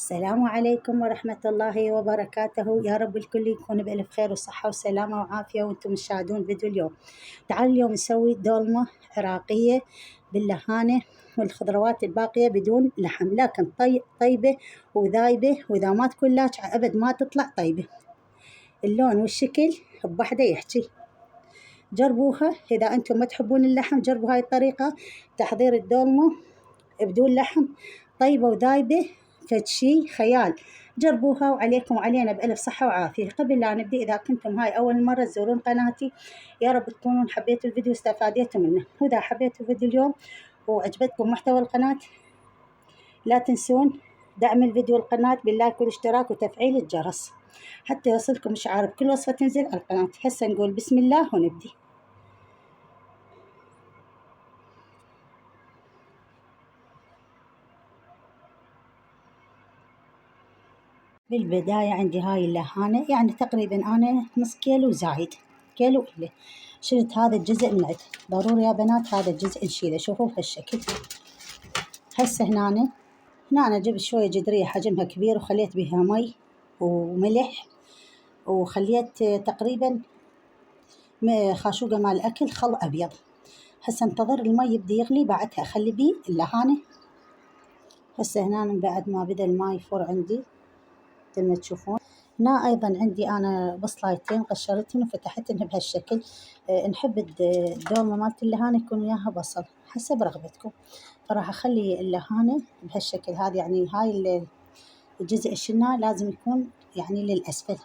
السلام عليكم ورحمة الله وبركاته. يا رب الكل يكون بألف خير وصحة وسلامة وعافية وانتم تشاهدون فيديو اليوم. تعالوا اليوم نسوي دولمة عراقية باللهانة والخضروات الباقية بدون لحم، لكن طيبة وذايبة، وإذا ما تكون لاجعة أبد ما تطلع طيبة. اللون والشكل بوحدة يحكي. جربوها إذا أنتم ما تحبون اللحم، جربوا هاي الطريقة تحضير الدولمة بدون لحم، طيبة وذايبة، فد شي خيال. جربوها وعليكم وعلينا بألف صحة وعافية. قبل لا نبدأ، إذا كنتم هاي أول مرة تزورون قناتي، يا رب تكونون حبيتوا الفيديو واستفاديتوا منه، وإذا حبيتوا الفيديو اليوم وعجبتكم محتوى القناة لا تنسون دعم الفيديو والقناة باللايك والاشتراك وتفعيل الجرس حتى يوصلكم إشعار بكل وصفة تنزل على القناة. هسه نقول بسم الله ونبدأ. بالبداية عندي هاي اللهانة، يعني تقريبا أنا نص كيلو زايد، كيلو إلا. شلت هذا الجزء من عندها، ضروري يا بنات هذا الجزء نشيله، شوفوا بهالشكل. هسه هنا جبت شوية جدرية حجمها كبير وخليت بها مي وملح، وخليت تقريبا خاشوقة مال الأكل خل أبيض. هسه انتظر المي يبدي يغلي، بعدها أخلي بيه اللهانة. هسه هنا بعد ما بدأ الماء يفور عندي مثل ما تشوفون. هنا أيضا عندي أنا بصلايتين قشرتهن وفتحتهن بهالشكل. نحب الدولمة مالت اللهانة يكون وياها بصل حسب رغبتكم، فراح أخلي اللهانة بهالشكل هذا. يعني هاي الجزء شلناه لازم يكون يعني للأسفل.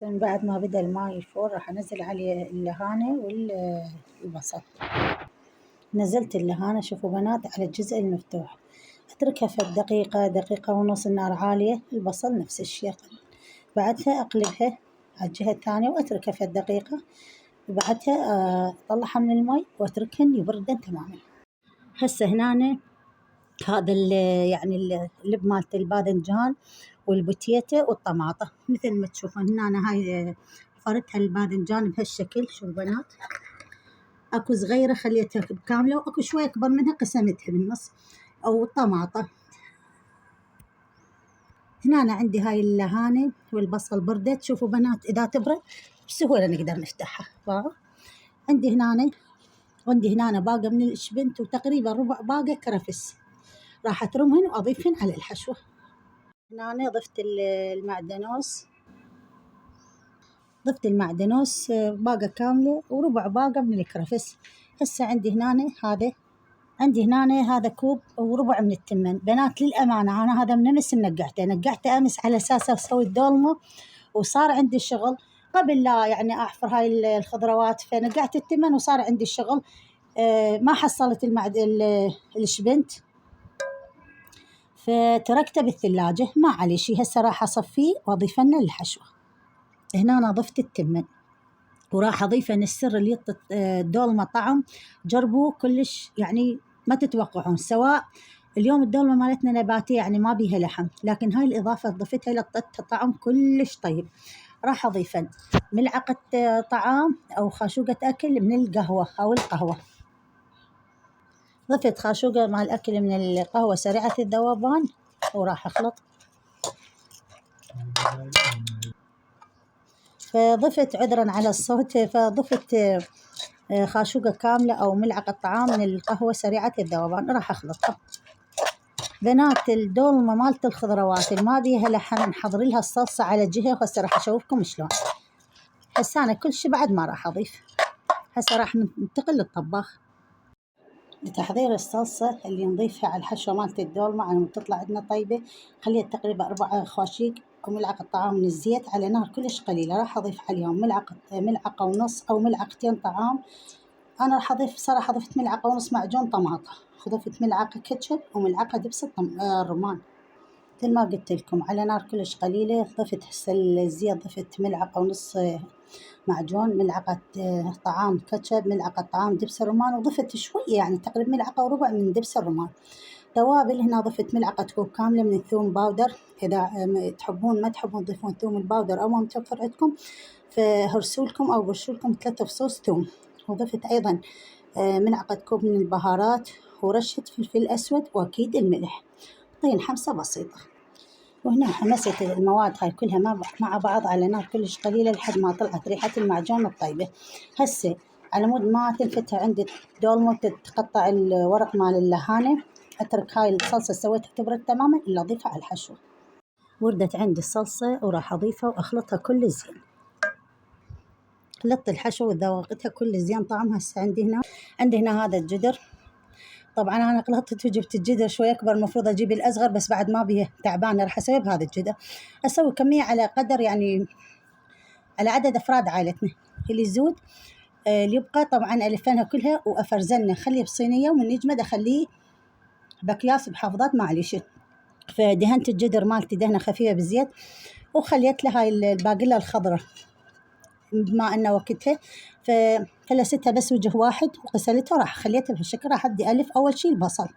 من بعد ما بدأ الماء يفور راح أنزل عليه اللهانة والبصل. نزلت اللهانة شوفوا بنات على الجزء المفتوح، أتركها في دقيقة ونص، النار عالية. البصل نفس الشيء، بعدها أقلبها على الجهة الثانية وأتركها في دقيقة، وبعدها أطلعها من المي وأتركهن يبردن تماما. هسه هنا هذا يعني اللب مالت الباذنجان والبوتيتا والطماطة مثل ما تشوفون. هنا هاي فرتها الباذنجان بهالشكل، شوفوا بنات، اكو صغيرة خليتها كاملة، واكو شوية اكبر منها قسمتها بالنص، او الطماطة. هنا عندي هاي اللهانة والبصل بردت، شوفوا بنات إذا تبرد بسهولة نقدر نفتحها. عندي هنا باقة من الإشبنت وتقريبا ربع باقة كرفس، راح أترمهن وأضيفهن على الحشوة. هنا ضفت المعدنوس باقة كاملة وربع باقة من الكرفس. هسه عندي هنا هذا كوب وربع من التمن. بنات للأمانة أنا هذا من أمس نقعته أمس على أساس أسوي الدولمة، وصار عندي الشغل قبل لا يعني أحفر هاي الخضروات، فنقعت التمن وصار عندي الشغل. ما حصلت الشبنت فتركته بالثلاجة، ما عليه شي. هسه راح أصفيه وأضيفنه للحشوة. هنا أنا ضفت التمن وراح أضيفه السر اللي يعطي الدولمة طعم. جربوا كلش، يعني ما تتوقعون. سواء اليوم الدولمة مالتنا نباتية يعني ما بيها لحم، لكن هاي الإضافة ضفتها لطتها طعم كلش طيب. راح أضيفن ملعقة طعام أو خاشوقة أكل من القهوة أو القهوة. ضفت خاشوقة مع الأكل من القهوة سريعة الذوبان، وراح أخلط. فضفت عذرا على الصوت، فضفت خاشوقة كاملة أو ملعقة طعام من القهوة سريعة الذوبان. راح أخلطها. بنات الدولمة مالت الخضروات اللي ما بيها لحم نحضر لها الصلصة على جهة، وهسه راح أشوفكم شلون. هسه أنا كل شي بعد ما راح أضيف. هسه راح ننتقل للطباخ. لتحضير الصلصة اللي نضيفها على الحشوة مالت الدولمة على ما تطلع عندنا طيبة، خليت تقريبا 4 خواشيق أو ملعقة طعام من الزيت على نار كلش قليلة. راح أضيف عليهم ملعقة ونص أو ملعقتين طعام. أنا راح أضيف صراحة ضفت ملعقة ونص معجون طماطة، وضفت ملعقة كاتشب وملعقة دبس الرمان مثل ما قلت لكم على نار كلش قليلة. ضفت هسه الزيت، ضفت ملعقة ونص معجون، ملعقة طعام كاتشب، ملعقة طعام دبس الرمان، وضفت شوية يعني تقريبا ملعقة وربع من دبس الرمان. توابل هنا ضفت ملعقة كوب كاملة من الثوم باودر، إذا تحبون ما تحبون تضيفون ثوم الباودر أو ما متوفر عندكم فهرسولكم أو برشولكم 3 فصوص ثوم. وضفت أيضا ملعقة كوب من البهارات ورشة فلفل أسود وأكيد الملح. طين حمصة بسيطة. وهنا حمست المواد هاي كلها مع بعض على نار كلش قليلة لحد ما طلعت ريحة المعجون الطيبة. هسه على مود ما تنفتح عندي دولمة وتتقطع الورق مال اللهانة، أترك هاي الصلصة سويتها تبرد تماما إلا أضيفها على الحشو. وردت عندي الصلصة وراح أضيفها وأخلطها كل زين. خلطت الحشو وذوقتها كل زين طعمها. هسه عندي هنا هذا الجدر. طبعا أنا غلطت وجبت الجدر شوي أكبر، المفروض أجيب الأصغر بس بعد ما بيه تعبانة راح أسوي بهذا الجدر. أسوي كمية على قدر يعني على عدد أفراد عائلتنا اللي يزود اللي يبقى. طبعا ألفنها كلها وأفرزنه، خليه بصينية ومن يجمد أخليه بأكياس بحافظات معليش. فدهنت الجدر مالتي دهنة خفيفة بالزيت، وخليت لها هاي الباقلة الخضراء بما أنه وقتها، فلستها بس وجه واحد وغسلتها وراح خليتها بهالشكل. راح أبدي ألف أول شي البصل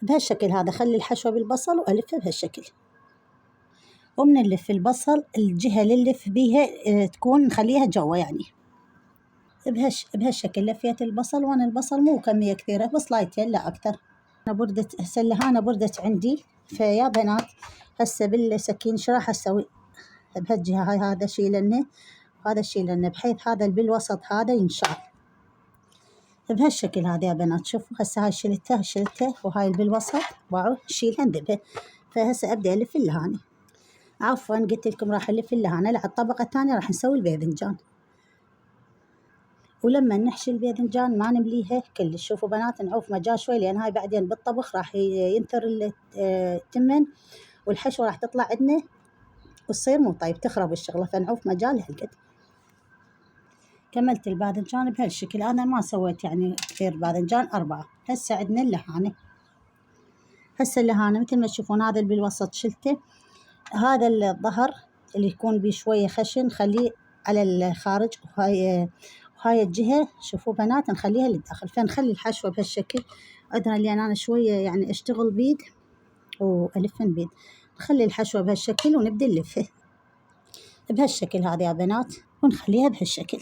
بهالشكل هذا، خلي الحشوة بالبصل وألفها بهالشكل. ومن نلف البصل الجهة اللي نلف بيها تكون نخليها جوا يعني بهالشكل. لفيت البصل، وانا البصل مو كمية كثيرة بصلايتين لا أكثر. أنا بردت هسه اللهانة بردت عندي، فيا بنات هسه بالسكين شو راح أسوي بهالجهة هاي، هذا شيلنه وهذا شيلنه بحيث هذا اللي بالوسط هذا ينشال بهالشكل هذا يا بنات. شوفوا هسه هاي شلتها وهاي اللي بالوسط باعوا شيلها ندبها. فهسه أبدأ ألف اللهانة. عفوا قلت لكم راح ألف اللهانة. على الطبقة الثانية راح نسوي الباذنجان. ولما نحشي الباذنجان ما نمليها كلش. شوفوا بنات نعوف مجال شوي لأن هاي بعدين بالطبخ راح ينثر التمن والحشوة راح تطلع عندنا وتصير مو طيب تخرب الشغلة، فنعوف مجال هالقد. كملت الباذنجان بهالشكل. أنا ما سويت يعني كثير باذنجان 4. هسه عندنا اللهانة. هسه اللهانة مثل ما تشوفون هذا اللي بالوسط شلته، هذا الظهر اللي يكون بيه شوية خشن خليه على الخارج، وهاي الجهة شوفوا بنات نخليها للداخل. فنخلي الحشوة بهالشكل. عذرا لأن أنا شوية يعني أشتغل بيد وألفن بيد. نخلي الحشوة بهالشكل ونبدأ نلفها بهالشكل هذا يا بنات ونخليها بهالشكل.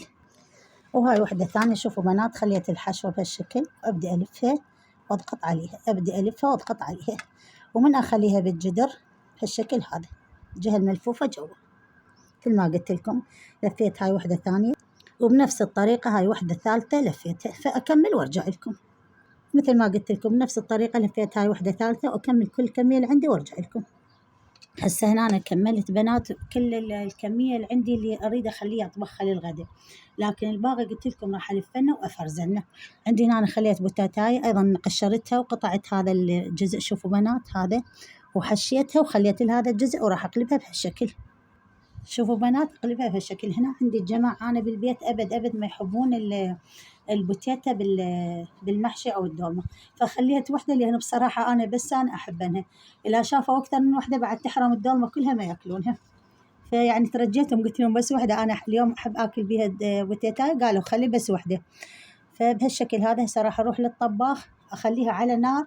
وهاي وحدة ثانية شوفوا بنات خليت الحشوة بهالشكل وأبدأ ألفها وأضغط عليها، أبدأ ألفها وأضغط عليها، ومن أخليها بالجدر بهالشكل هذا الجهة الملفوفة جوا. مثل ما قلت لكم لفيت هاي وحدة ثانية وبنفس الطريقة هاي وحدة ثالثة لفيتها، فأكمل وارجع لكم. مثل ما قلت لكم بنفس الطريقة لفيت هاي وحدة ثالثة وأكمل كل كمية اللي عندي وارجع لكم. هسه هنا أنا كملت بنات كل الكمية اللي عندي اللي أريد أخليها أطبخها للغدا، لكن الباقي قلت لكم راح ألفنه وأفرزنه. عندي هنا أنا خليت بوتاتاي أيضا قشرتها وقطعت هذا الجزء شوفوا بنات هذا، وحشيتها وخليت لها هذا الجزء وراح أقلبها بهالشكل. شوفوا بنات أقلبها بهالشكل. هنا عندي الجماعة أنا بالبيت أبد ما يحبون البوتيتا بالمحشي أو الدولمة، فخليت وحدة لأن بصراحة أنا بس أنا أحبنها. إذا شافوا أكثر من وحدة بعد تحرم الدولمة كلها ما يأكلونها، فيعني ترجيتهم قلت لهم بس وحدة أنا اليوم أحب أكل بيها بوتيتا، قالوا خلي بس وحدة. فبهالشكل هذا هسه راح أروح للطباخ أخليها على نار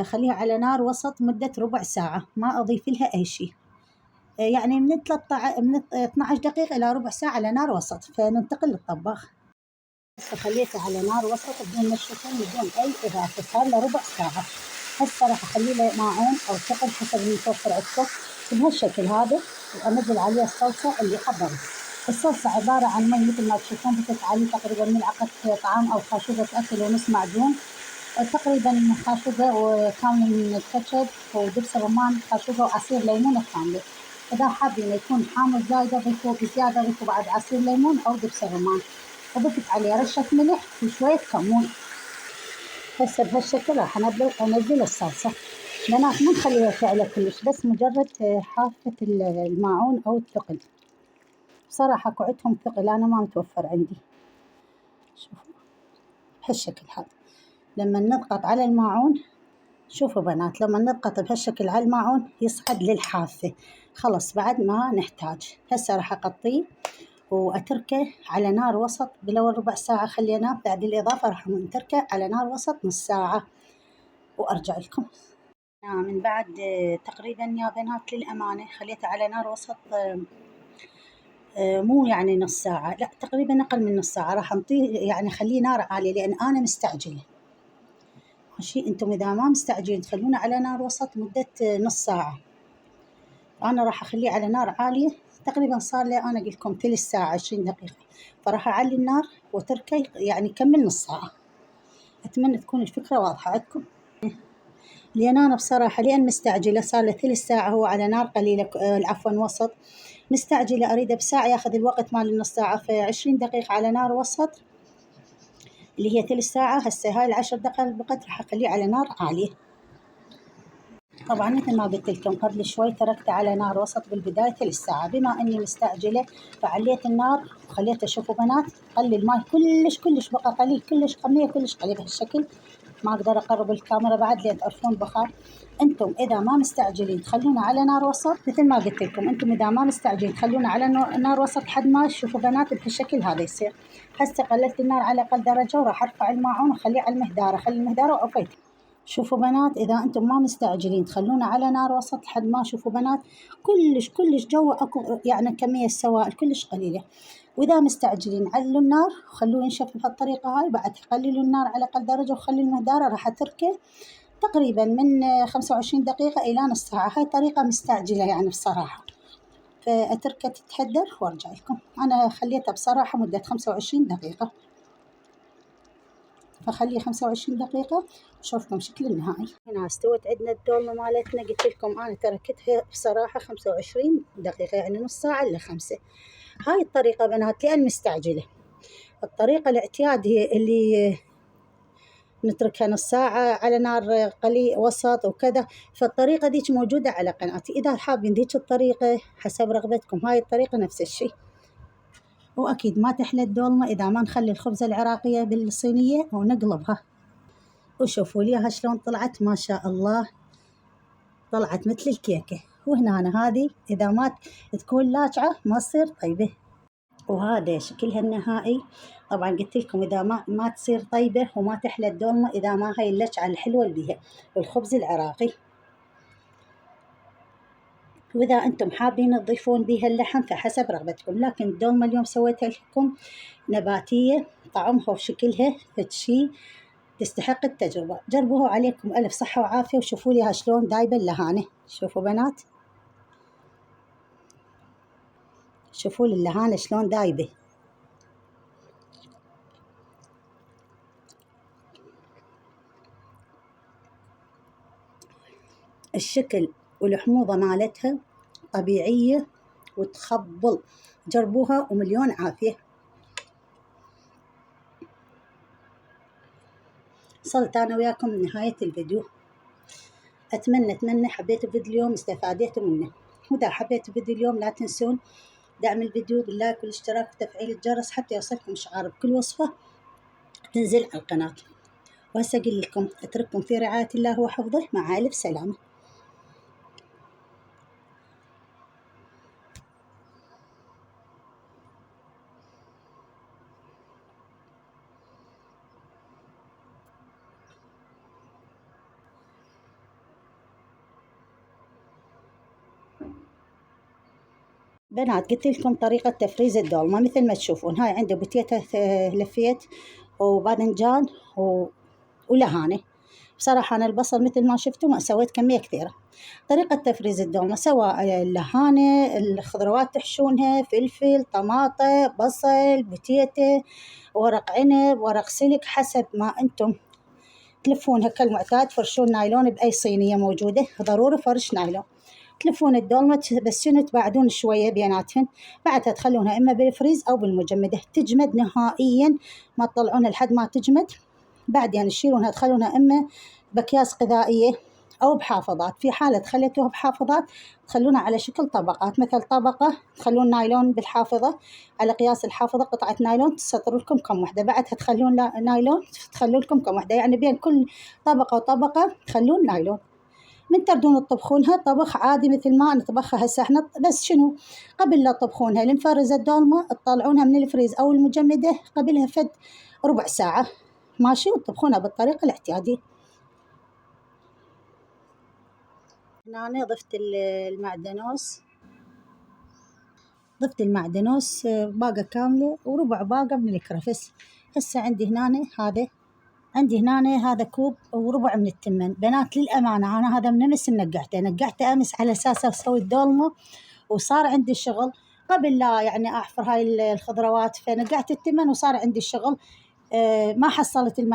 خليها على نار وسط مدة ربع ساعة، ما أضيف لها أي شيء، يعني من 12 دقيقة إلى ربع ساعة على نار وسط. فننتقل للطباخ. هسه خليته على نار وسط بدون نشفة بدون أي إضافة، صار له ربع ساعة. هسه راح أخلي له ماعون أو ثقل حسب المتوفر عندكم بهالشكل هذا، وأنزل عليه الصلصة اللي حضرت. الصلصة عبارة عن مي مثل ما تشوفون بتت عليه تقريبا ملعقة طعام أو خاشوقة أكل ونص معجون، تقريبا خاشوقة وكاملة من الكاتشب ودبس الرمان، خاشوقة وعصير ليمون كاملة. إذا حابين يكون حامض زايدة ضيفوا بزيادة، ضيفوا بعد عصير ليمون أو دبس الرمان، وضفت عليه رشة ملح وشوية كمون. هسه بهالشكل راح أنزل الصلصة. بنات ما نخليها تعلى كلش، بس مجرد حافة الماعون أو الثقل. بصراحة قعدهم ثقل أنا ما متوفر عندي. شوفوا بهالشكل هذا لما نضغط على الماعون، شوفوا بنات لما نضغط بهالشكل على الماعون يصعد للحافة، خلص بعد ما نحتاج. هسه راح أغطيه وأتركه على نار وسط بالأول ربع ساعة خليناه، بعد الإضافة راح نتركه على نار وسط نص ساعة وأرجع لكم. من بعد تقريبا يا بنات للأمانة خليته على نار وسط مو يعني نص ساعة، لا تقريبا أقل من نص ساعة. راح نطيه يعني خليه نار عالية لأن أنا مستعجلة. ماشي انتم إذا ما مستعجلين تخلونه على نار وسط مدة نص ساعة. أنا راح أخليه على نار عالية. تقريبا صار لي أنا قلت لكم 3 ساعة 20 دقيقة، فراح أعلي النار وتركه يعني كمل نص ساعة. أتمنى تكون الفكرة واضحة عندكم. لأن أنا بصراحة لأن مستعجلة، صار لي 3 ساعة هو على نار قليلة، عفوا وسط. مستعجلة أريده بساعة ياخذ الوقت مال النص ساعة، في 20 دقيقة على نار وسط اللي هي 3 ساعة. هسه هاي ال10 دقائق بقت راح أخليه على نار عالية. طبعا مثل ما قلت لكم قبل شوي تركته على نار وسط بالبداية 3 ساعة. بما إني مستعجلة فعليت النار وخليته. شوفوا بنات قلي الماء كلش بقى قليل، كلش كمية كلش قليل بهالشكل. ما أقدر أقرب الكاميرا بعد لين تعرفون بخار. أنتم إذا ما مستعجلين تخلونا على نار وسط، مثل ما قلت لكم أنتم إذا ما مستعجلين تخلونا على نار وسط لحد ما تشوفوا بنات بهالشكل هذا يصير. هسه قللت النار على أقل درجة وراح أرفع الماعون وأخليه على المهدارة. خلي المهدارة وعفيت. شوفوا بنات إذا أنتم ما مستعجلين تخلونا على نار وسط لحد ما شوفوا بنات كلش جوا أكو يعني كمية السوائل كلش قليلة. وإذا مستعجلين علوا النار وخلوه ينشف بهالطريقة هاي. بعد قللوا النار على أقل درجة وخلي المهدارة راح تركه تقريبا من 25 دقيقة إلى نص ساعة. هاي طريقة مستعجلة يعني بصراحة. فأتركها تتهدر وأرجع لكم. أنا خليتها بصراحة مدة 25 دقيقة، فخليه 25 دقيقة وشوفكم شكل النهائي. هنا استوت عندنا الدولمة مالتنا. قلت لكم أنا تركتها بصراحة 25 دقيقة يعني نص ساعة إلا 5. هاي الطريقة بنات لأن مستعجلة. الطريقة الاعتياد هي اللي نتركها نص ساعة على نار قليل وسط وكذا. فالطريقة ديك موجودة على قناتي، إذا حابين ديك الطريقة حسب رغبتكم. هاي الطريقة نفس الشيء. وأكيد ما تحلى الدولمة إذا ما نخلي الخبزة العراقية بالصينية ونقلبها. وشوفوا ليها شلون طلعت، ما شاء الله طلعت مثل الكيكة. وهنا أنا هذه إذا ما تكون لاجعة ما تصير طيبة. وهذا شكلها النهائي. طبعا قلت لكم إذا ما تصير طيبة وما تحلى الدولمة إذا ما هاي اللجعة الحلوة اللي بيها والخبز العراقي. وإذا أنتم حابين تضيفون بيها اللحم فحسب رغبتكم. لكن الدولمة اليوم سويتها لكم نباتية، طعمها وشكلها فشي تستحق التجربة. جربوها عليكم ألف صحة وعافية. وشوفوا لي شلون دايبة اللهانة. شوفوا بنات، شوفوا لي اللهانة شلون دايبة. الشكل والحموضة مالتها طبيعية وتخبل. جربوها ومليون عافية. وصلت أنا وياكم لنهاية الفيديو. أتمنى حبيتوا الفيديو اليوم استفاديتوا منه. وإذا حبيتوا الفيديو اليوم لا تنسون دعم الفيديو باللايك والاشتراك وتفعيل الجرس حتى يوصلكم إشعار بكل وصفة تنزل على القناة. وهسه أقول لكم أترككم في رعاية الله وحفظه مع ألف سلامة. بنات قلت لكم طريقة تفريز الدولمة مثل ما تشوفون. هاي عندي بوتيتا لفيت وباذنجان ولهانة. بصراحة أنا البصل مثل ما شفتوا ما سويت كمية كثيرة. طريقة تفريز الدولمة سواء اللهانة الخضروات تحشونها فلفل طماطة بصل بوتيتا ورق عنب ورق سلك حسب ما أنتم تلفونها كالمعتاد. فرشون نايلون بأي صينية موجودة، ضروري فرش نايلون. تلفون الدولمة بس شنو تبعدون شوية بيناتهن. بعدها تخلونها إما بالفريز أو بالمجمدة تجمد نهائيا، ما تطلعونها لحد ما تجمد. بعدين تشيلونها تخلونها إما بأكياس غذائية أو بحافظات. في حالة خليتوها بحافظات تخلونها على شكل طبقات، مثل طبقة تخلون نايلون بالحافظة على قياس الحافظة قطعة نايلون تسطروا لكم كم وحدة. بعدها تخلون نايلون تخلون لكم كم وحدة، يعني بين كل طبقة وطبقة تخلون نايلون. من تردون تطبخونها طبخ عادي مثل ما نطبخها هسه احنا، بس شنو قبل لا تطبخونها لنفرز الدولمة تطلعونها من الفريز أو المجمدة قبلها فد ربع ساعة ماشي، وتطبخونها بالطريقة الاعتيادية. هنا أنا ضفت المعدنوس باقة كاملة وربع باقة من الكرفس. هسه عندي هنا هذا عندي هنا هذا كوب وربع من التمن. بنات للأمانة أنا هذا من أمس نقعته أمس على أساس أسوي الدولمة، وصار عندي شغل قبل لا يعني أحفر هاي الخضروات، فنقعت التمن وصار عندي شغل. ما حصلت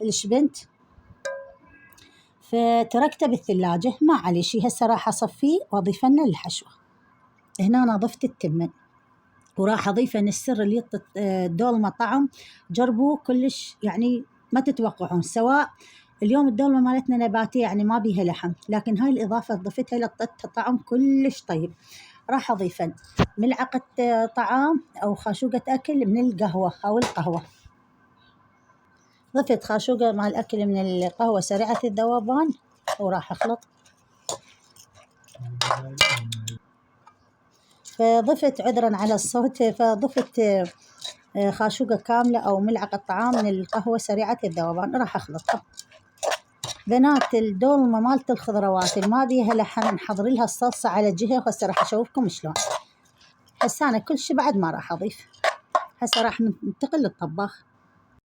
الشبنت فتركته بالثلاجة. ما عليه شي، هسه راح أصفيه وأضيفه للحشوة. هنا أنا ضفت التمن وراح أضيفه. السر اللي يعطي الدولمة طعم، جربوا كلش يعني ما تتوقعون. سواء اليوم الدولمة مالتنا نباتية يعني ما بيها لحم، لكن هاي الإضافة ضفتها لطتها طعم كلش طيب. راح أضيف ملعقة طعام أو خاشوقة أكل من القهوة أو القهوة. ضفت خاشوقة مع الأكل من القهوة سريعة الذوبان وراح أخلط. فضفت عذرا على الصوت، فضفت خاشوقة كاملة أو ملعقة طعام من القهوة سريعة الذوبان. راح أخلطها. بنات الدولمة مالت الخضروات اللي ما بيها لحم نحضر لها الصلصة على جهة، وهسه راح أشوفكم شلون. هسه أنا كل شي بعد ما راح أضيف. هسه راح ننتقل للطباخ.